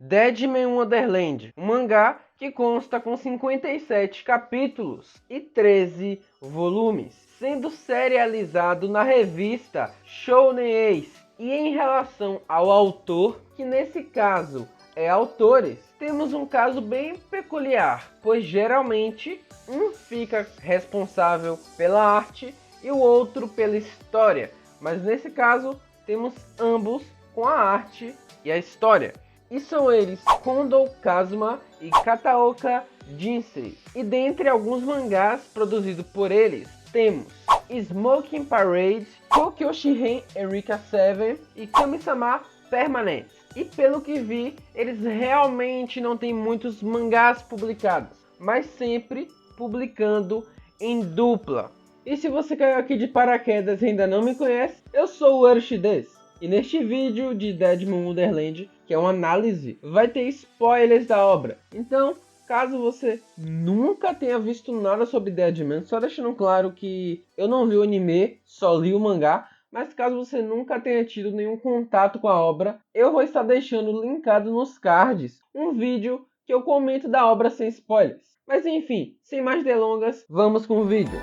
Deadman Wonderland, um mangá que consta com 57 capítulos e 13 volumes, sendo serializado na revista Shounen Ace. E em relação ao autor, que nesse caso é autores, temos um caso bem peculiar, pois geralmente um fica responsável pela arte e o outro pela história, mas nesse caso temos ambos com a arte e a história. E são eles Kondo Kazuma e Kataoka Jinsei. E dentre alguns mangás produzidos por eles, temos Smoking Parade, Tokyo Shiren Eureka 7 e Kami-sama Permanent. E pelo que vi, eles realmente não têm muitos mangás publicados, mas sempre publicando em dupla. E se você caiu aqui de paraquedas e ainda não me conhece, eu sou o Arshides. E neste vídeo de Deadman Wonderland, que é uma análise, vai ter spoilers da obra. Então, caso você nunca tenha visto nada sobre Deadman, só deixando claro que eu não vi o anime, só li o mangá, mas caso você nunca tenha tido nenhum contato com a obra, eu vou estar deixando linkado nos cards um vídeo que eu comento da obra sem spoilers. Mas enfim, sem mais delongas, vamos com o vídeo.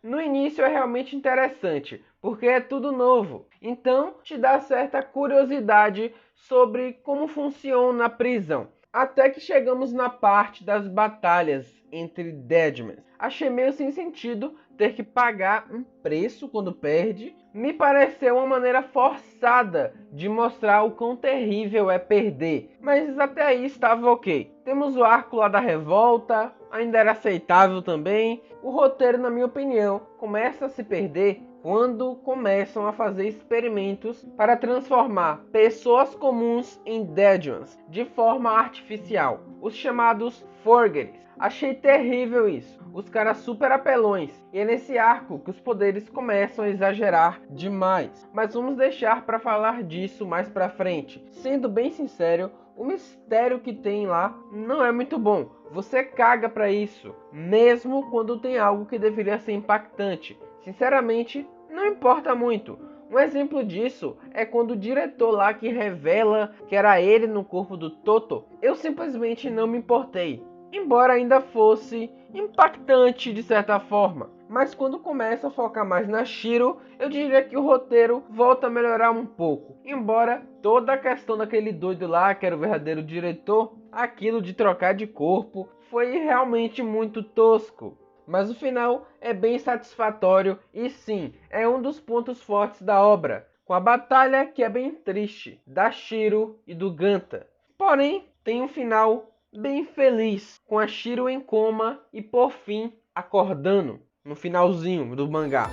No início é realmente interessante, porque é tudo novo, então te dá certa curiosidade sobre como funciona a prisão. Até que chegamos na parte das batalhas entre Deadmans. Achei meio sem sentido ter que pagar um preço quando perde. Me pareceu uma maneira forçada de mostrar o quão terrível é perder, mas até aí estava ok. Temos o arco lá da revolta, ainda era aceitável também. O roteiro, na minha opinião, começa a se perder quando começam a fazer experimentos para transformar pessoas comuns em Deadmans de forma artificial, os chamados Forgeries. Achei terrível isso, os caras super apelões, e é nesse arco que os poderes começam a exagerar demais. Mas vamos deixar para falar disso mais pra frente. Sendo bem sincero, o mistério que tem lá não é muito bom. Você caga pra isso, mesmo quando tem algo que deveria ser impactante. Sinceramente, não importa muito. Um exemplo disso é quando o diretor lá que revela que era ele no corpo do Toto, eu simplesmente não me importei, embora ainda fosse impactante de certa forma. Mas quando começa a focar mais na Shiro, eu diria que o roteiro volta a melhorar um pouco. Embora toda a questão daquele doido lá, que era o verdadeiro diretor, aquilo de trocar de corpo, foi realmente muito tosco. Mas o final é bem satisfatório e sim, é um dos pontos fortes da obra, com a batalha que é bem triste, da Shiro e do Ganta. Porém, tem um final bem feliz, com a Shiro em coma e por fim acordando no finalzinho do mangá.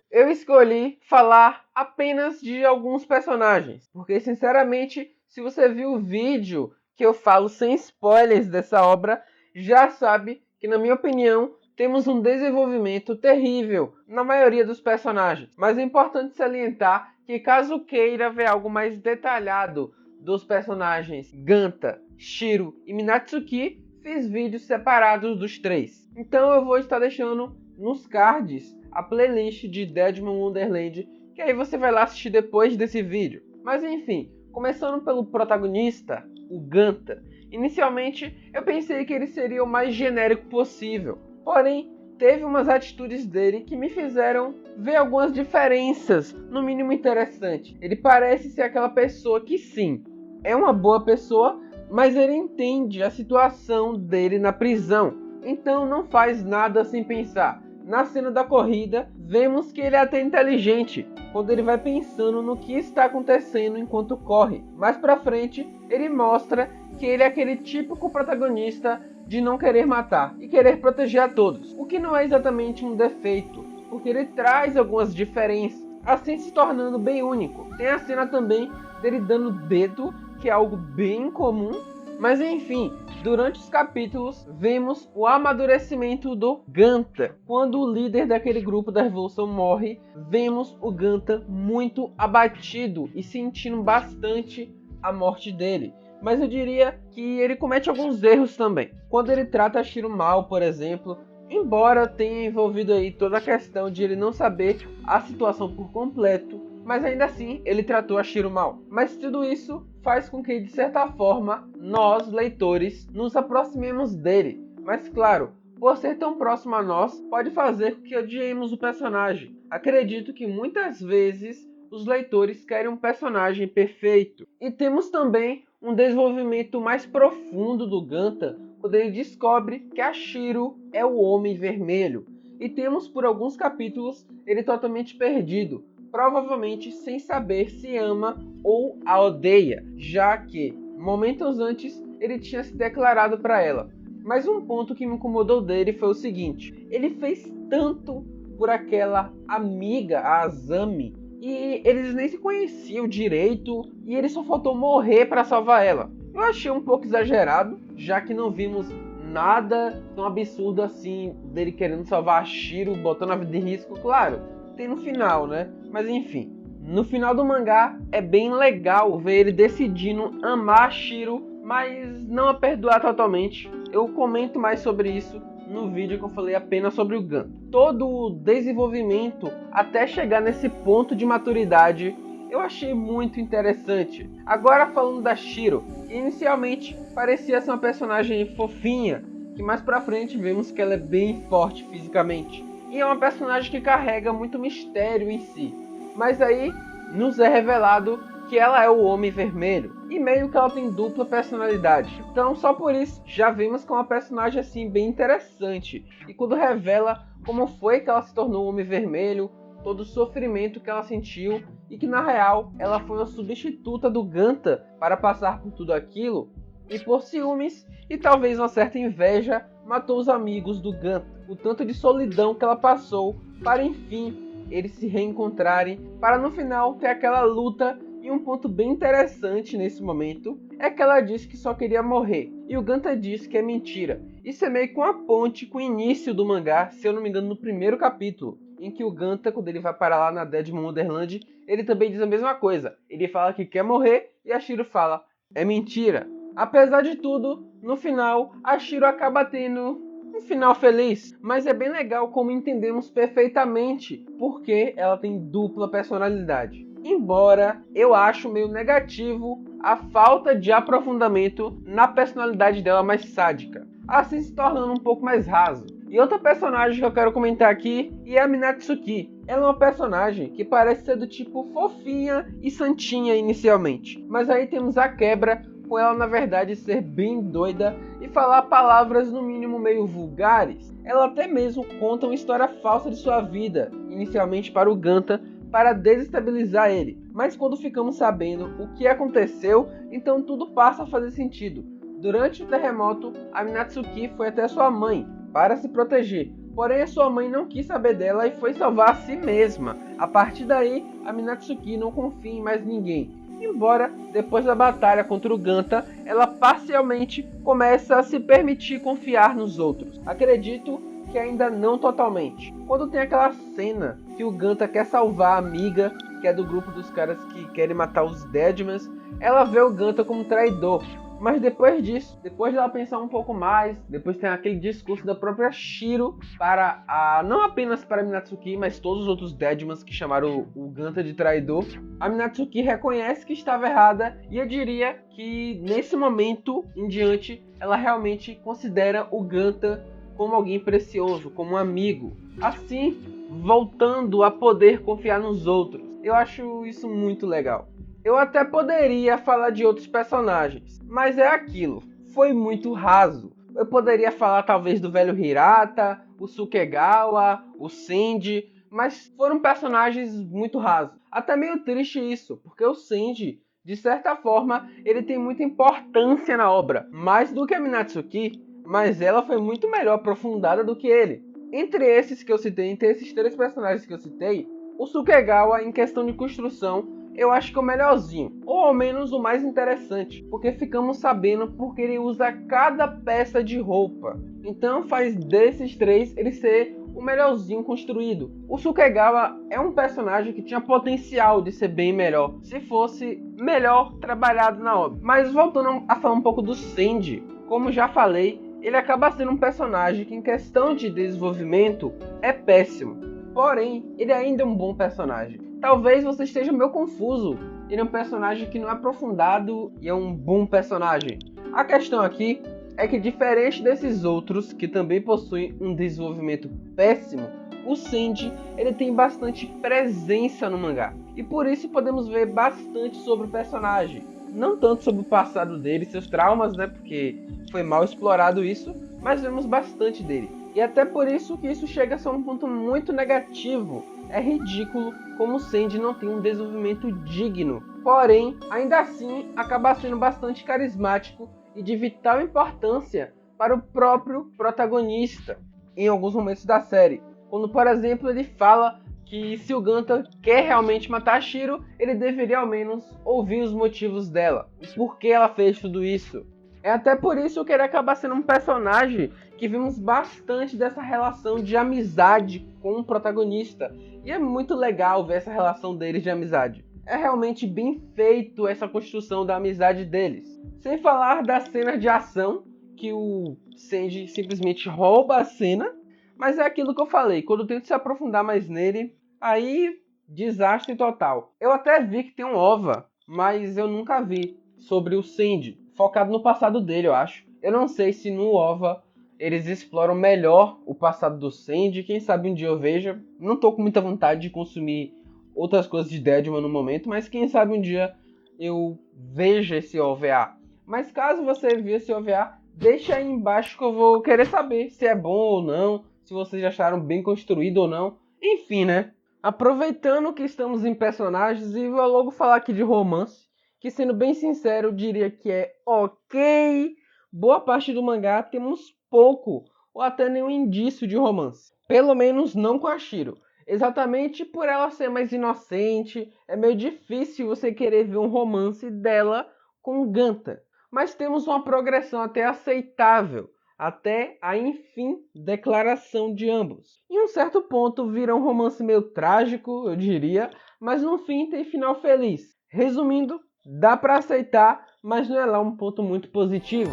Eu escolhi falar apenas de alguns personagens, porque sinceramente, se você viu o vídeo que eu falo sem spoilers dessa obra, já sabe que, na minha opinião, temos um desenvolvimento terrível na maioria dos personagens. Mas é importante salientar que, caso queira ver algo mais detalhado dos personagens Ganta, Shiro e Minatsuki, fiz vídeos separados dos três. Então eu vou estar deixando nos cards a playlist de Deadman Wonderland, que aí você vai lá assistir depois desse vídeo. Mas enfim, começando pelo protagonista, o Ganta. Inicialmente eu pensei que ele seria o mais genérico possível, porém teve umas atitudes dele que me fizeram ver algumas diferenças, no mínimo interessante. Ele parece ser aquela pessoa que sim, é uma boa pessoa, mas ele entende a situação dele na prisão, então não faz nada sem pensar. Na cena da corrida, vemos que ele é até inteligente, quando ele vai pensando no que está acontecendo enquanto corre. Mais pra frente, ele mostra que ele é aquele típico protagonista de não querer matar e querer proteger a todos, o que não é exatamente um defeito, porque ele traz algumas diferenças, assim se tornando bem único. Tem a cena também dele dando dedo, que é algo bem comum, mas enfim, durante os capítulos vemos o amadurecimento do Ganta. Quando o líder daquele grupo da revolução morre, vemos o Ganta muito abatido e sentindo bastante a morte dele. Mas eu diria que ele comete alguns erros também. Quando ele trata a Shiro mal, por exemplo, Embora tenha envolvido aí toda a questão de ele não saber a situação por completo, mas ainda assim ele tratou a Shiro mal. Mas tudo isso faz com que, de certa forma, nós, leitores, nos aproximemos dele. Mas claro, por ser tão próximo a nós, pode fazer com que odiemos o personagem. Acredito que muitas vezes os leitores querem um personagem perfeito. E temos também um desenvolvimento mais profundo do Ganta, quando ele descobre que a Shiro é o Homem Vermelho. E temos por alguns capítulos ele totalmente perdido, provavelmente sem saber se ama ou a odeia, já que momentos antes ele tinha se declarado para ela. Mas um ponto que me incomodou dele foi o seguinte: ele fez tanto por aquela amiga, a Azami, e eles nem se conheciam direito, e ele só faltou morrer para salvar ela. Eu achei um pouco exagerado, já que não vimos nada tão absurdo assim dele querendo salvar a Shiro, botando a vida em risco. Claro, tem no final, né? Mas enfim, no final do mangá é bem legal ver ele decidindo amar a Shiro, mas não a perdoar totalmente. Eu comento mais sobre isso no vídeo que eu falei apenas sobre o Ganta. Todo o desenvolvimento até chegar nesse ponto de maturidade eu achei muito interessante. Agora falando da Shiro, inicialmente parecia ser uma personagem fofinha, que mais pra frente vemos que ela é bem forte fisicamente. E é uma personagem que carrega muito mistério em si. Mas aí nos é revelado que ela é o Homem Vermelho, e meio que ela tem dupla personalidade. Então só por isso já vimos que é uma personagem assim bem interessante. E quando revela como foi que ela se tornou o Homem Vermelho, todo o sofrimento que ela sentiu, e que na real ela foi uma substituta do Ganta para passar por tudo aquilo, e por ciúmes e talvez uma certa inveja matou os amigos do Ganta. O tanto de solidão que ela passou para enfim eles se reencontrarem, para no final ter aquela luta. E um ponto bem interessante nesse momento é que ela disse que só queria morrer, e o Ganta disse que é mentira. Isso é meio que uma ponte com o início do mangá, se eu não me engano no primeiro capítulo, em que o Ganta, quando ele vai para lá na Deadman Wonderland, ele também diz a mesma coisa. Ele fala que quer morrer e a Shiro fala, é mentira. Apesar de tudo, no final, a Shiro acaba tendo um final feliz, mas é bem legal como entendemos perfeitamente porque ela tem dupla personalidade. Embora eu acho meio negativo a falta de aprofundamento na personalidade dela mais sádica, assim se tornando um pouco mais raso. E outra personagem que eu quero comentar aqui é a Minatsuki. Ela é uma personagem que parece ser do tipo fofinha e santinha inicialmente, mas aí temos a quebra com ela na verdade ser bem doida e falar palavras no mínimo meio vulgares. Ela até mesmo conta uma história falsa de sua vida, inicialmente para o Ganta, para desestabilizar ele. Mas quando ficamos sabendo o que aconteceu, então tudo passa a fazer sentido. Durante o terremoto, a Minatsuki foi até sua mãe para se proteger. Porém, a sua mãe não quis saber dela e foi salvar a si mesma. A partir daí, a Minatsuki não confia em mais ninguém. Embora, depois da batalha contra o Ganta, ela parcialmente começa a se permitir confiar nos outros. Acredito que ainda não totalmente. Quando tem aquela cena que o Ganta quer salvar a amiga, que é do grupo dos caras que querem matar os Deadmans, ela vê o Ganta como traidor. Mas depois disso, depois dela pensar um pouco mais, depois tem aquele discurso da própria Shiro para não apenas para a Minatsuki, mas todos os outros Deadmans que chamaram o Ganta de traidor, a Minatsuki reconhece que estava errada e eu diria que nesse momento em diante ela realmente considera o Ganta como alguém precioso, como um amigo, assim voltando a poder confiar nos outros. Eu acho isso muito legal. Eu até poderia falar de outros personagens, mas é aquilo, foi muito raso. Eu poderia falar talvez do velho Hirata, o Sukegawa, o Senji, mas foram personagens muito rasos. Até meio triste isso, porque o Senji, de certa forma, ele tem muita importância na obra, mais do que a Minatsuki, mas ela foi muito melhor aprofundada do que ele. Entre esses que eu citei, entre esses três personagens que eu citei, o Sukegawa, em questão de construção, eu acho que é o melhorzinho, ou ao menos o mais interessante, porque ficamos sabendo porque ele usa cada peça de roupa. Então faz desses três ele ser o melhorzinho construído. O Sukegawa é um personagem que tinha potencial de ser bem melhor, se fosse melhor trabalhado na obra. Mas voltando a falar um pouco do Senji, como já falei, ele acaba sendo um personagem que em questão de desenvolvimento é péssimo. Porém, ele ainda é um bom personagem. Talvez você esteja meio confuso. Ele é um personagem que não é aprofundado e é um bom personagem. A questão aqui é que, diferente desses outros que também possuem um desenvolvimento péssimo, o Sanji ele tem bastante presença no mangá. E por isso podemos ver bastante sobre o personagem. Não tanto sobre o passado dele, seus traumas, né? Porque foi mal explorado isso, mas vemos bastante dele. E até por isso que isso chega a ser um ponto muito negativo. É ridículo como o Sanji não tem um desenvolvimento digno. Porém, ainda assim, acaba sendo bastante carismático e de vital importância para o próprio protagonista em alguns momentos da série. Quando, por exemplo, ele fala que se o Ganta quer realmente matar a Shiro, ele deveria ao menos ouvir os motivos dela. E por que ela fez tudo isso. É até por isso que ele acaba sendo um personagem que vimos bastante dessa relação de amizade com o protagonista. E é muito legal ver essa relação deles de amizade. É realmente bem feito essa construção da amizade deles. Sem falar da cena de ação, que o Sanji simplesmente rouba a cena. Mas é aquilo que eu falei, quando eu tento se aprofundar mais nele, aí desastre total. Eu até vi que tem um OVA, mas eu nunca vi sobre o Sanji, focado no passado dele, eu acho. Eu não sei se no OVA eles exploram melhor o passado do Sanji, quem sabe um dia eu veja. Não tô com muita vontade de consumir outras coisas de Deadman no momento, mas quem sabe um dia eu veja esse OVA. Mas caso você viu esse OVA, deixa aí embaixo que eu vou querer saber se é bom ou não, se vocês acharam bem construído ou não. Enfim, né? Aproveitando que estamos em personagens, e vou logo falar aqui de romance, que sendo bem sincero, eu diria que é ok. Boa parte do mangá temos pouco ou até nenhum indício de romance. Pelo menos não com a Shiro. Exatamente por ela ser mais inocente, é meio difícil você querer ver um romance dela com o Ganta. Mas temos uma progressão até aceitável, até a, enfim, declaração de ambos. Em um certo ponto vira um romance meio trágico, eu diria, mas no fim tem final feliz. Resumindo, dá pra aceitar, mas não é lá um ponto muito positivo.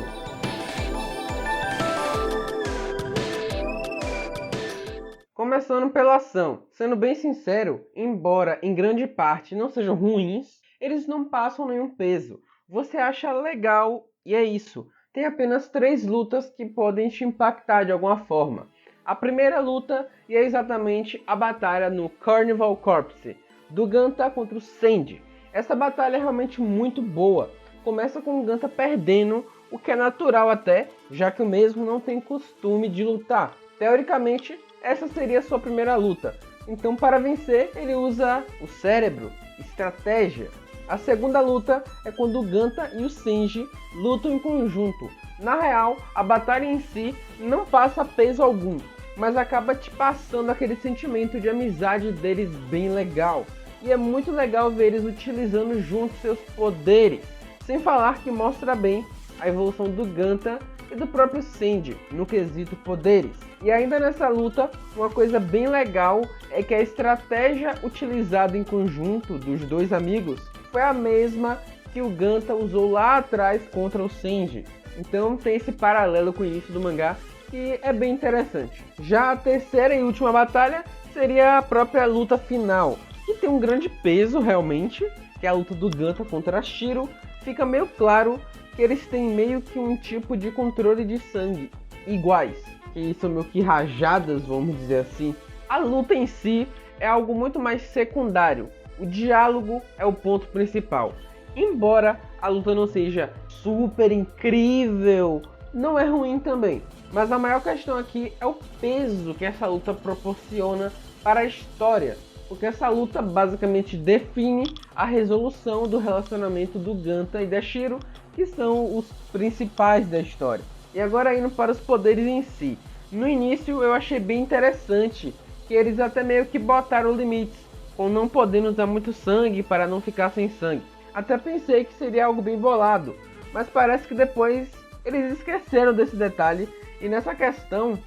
Começando pela ação. Sendo bem sincero, embora em grande parte não sejam ruins, eles não passam nenhum peso. Você acha legal e é isso. Tem apenas 3 lutas que podem te impactar de alguma forma. A primeira luta é exatamente a batalha no Carnival Corpse, do Ganta contra o Sanji. Essa batalha é realmente muito boa. Começa com o Ganta perdendo, o que é natural até, já que o mesmo não tem costume de lutar. Teoricamente, essa seria a sua primeira luta. Então, para vencer, ele usa o cérebro, estratégia. A segunda luta é quando o Ganta e o Sanji lutam em conjunto. Na real, a batalha em si não passa peso algum, mas acaba te passando aquele sentimento de amizade deles bem legal. E é muito legal ver eles utilizando juntos seus poderes. Sem falar que mostra bem a evolução do Ganta e do próprio Sanji no quesito poderes. E ainda nessa luta, uma coisa bem legal é que a estratégia utilizada em conjunto dos dois amigos foi a mesma que o Ganta usou lá atrás contra o Sanji. Então tem esse paralelo com o início do mangá que é bem interessante. Já a terceira e última batalha seria a própria luta final, que tem um grande peso realmente, que é a luta do Ganta contra a Shiro. Fica meio claro que eles têm meio que um tipo de controle de sangue iguais, que são meio que rajadas, vamos dizer assim. A luta em si é algo muito mais secundário. O diálogo é o ponto principal. Embora a luta não seja super incrível, não é ruim também. Mas a maior questão aqui é o peso que essa luta proporciona para a história. Porque essa luta basicamente define a resolução do relacionamento do Ganta e da Shiro, que são os principais da história. E agora indo para os poderes em si. No início eu achei bem interessante que eles até meio que botaram limites, com não podendo usar muito sangue para não ficar sem sangue. Até pensei que seria algo bem bolado, mas parece que depois eles esqueceram desse detalhe. E nessa questão,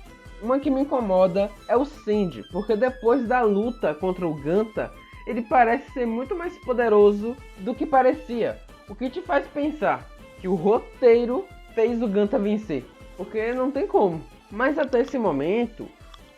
uma que me incomoda é o Sanji, porque depois da luta contra o Ganta, ele parece ser muito mais poderoso do que parecia. O que te faz pensar que o roteiro fez o Ganta vencer. porque não tem como. Mas até esse momento,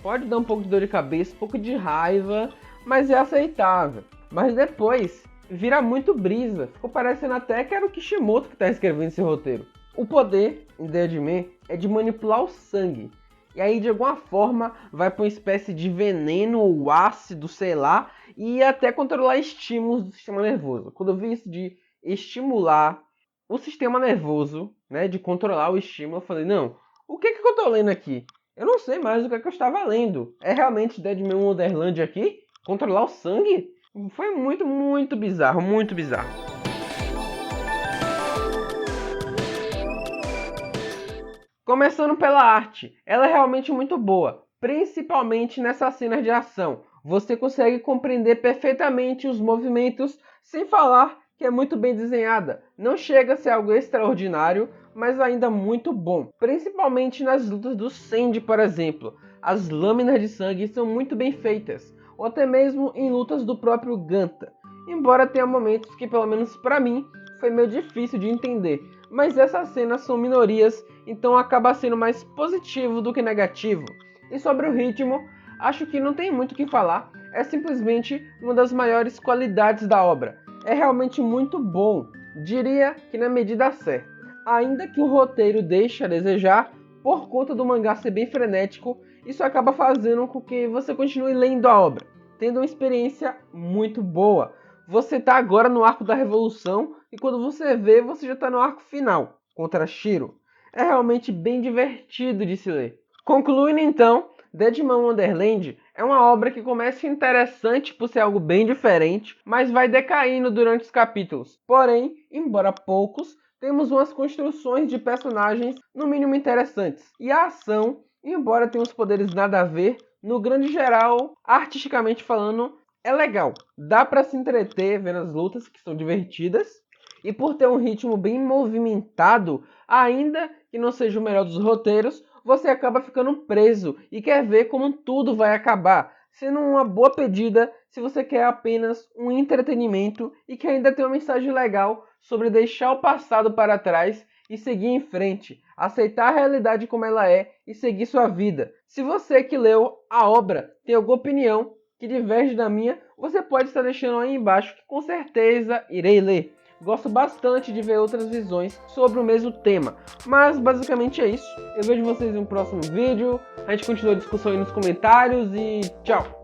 pode dar um pouco de dor de cabeça, um pouco de raiva, mas é aceitável. Mas depois, vira muito brisa. Ficou parecendo até que era o Kishimoto que está escrevendo esse roteiro. O poder em Deadman é de manipular o sangue. E aí, de alguma forma, vai para uma espécie de veneno ou ácido, sei lá, e até controlar estímulos do sistema nervoso. Quando eu vi isso de estimular o sistema nervoso, né, de controlar o estímulo, eu falei, não, o que eu tô lendo aqui? Eu não sei mais o que eu estava lendo. É realmente Deadman Wonderland aqui? Controlar o sangue? Foi muito bizarro, muito bizarro. Começando pela arte, ela é realmente muito boa, principalmente nessas cenas de ação. Você consegue compreender perfeitamente os movimentos, sem falar que é muito bem desenhada. Não chega a ser algo extraordinário, mas ainda muito bom. Principalmente nas lutas do Sandy, por exemplo. As lâminas de sangue são muito bem feitas, ou até mesmo em lutas do próprio Ganta. Embora tenha momentos que, pelo menos para mim, foi meio difícil de entender. Mas essas cenas são minorias, então acaba sendo mais positivo do que negativo. E sobre o ritmo, acho que não tem muito o que falar, é simplesmente uma das maiores qualidades da obra. É realmente muito bom, diria que na medida certa. Ainda que o roteiro deixe a desejar, por conta do mangá ser bem frenético, isso acaba fazendo com que você continue lendo a obra, tendo uma experiência muito boa. Você está agora no arco da Revolução e quando você vê, você já está no arco final, contra Shiro. É realmente bem divertido de se ler. Concluindo então, Deadman Wonderland é uma obra que começa interessante por ser algo bem diferente, mas vai decaindo durante os capítulos. Porém, embora poucos, temos umas construções de personagens no mínimo interessantes. E a ação, embora tenha uns poderes nada a ver, no grande geral, artisticamente falando, é legal. Dá pra se entreter vendo as lutas, que são divertidas. E por ter um ritmo bem movimentado, ainda que não seja o melhor dos roteiros, você acaba ficando preso e quer ver como tudo vai acabar. Sendo uma boa pedida se você quer apenas um entretenimento e que ainda tem uma mensagem legal sobre deixar o passado para trás e seguir em frente. Aceitar a realidade como ela é e seguir sua vida. Se você que leu a obra tem alguma opinião que diverge da minha, você pode estar deixando aí embaixo que com certeza irei ler. Gosto bastante de ver outras visões sobre o mesmo tema. Mas basicamente é isso. Eu vejo vocês em um próximo vídeo. A gente continua a discussão aí nos comentários e tchau!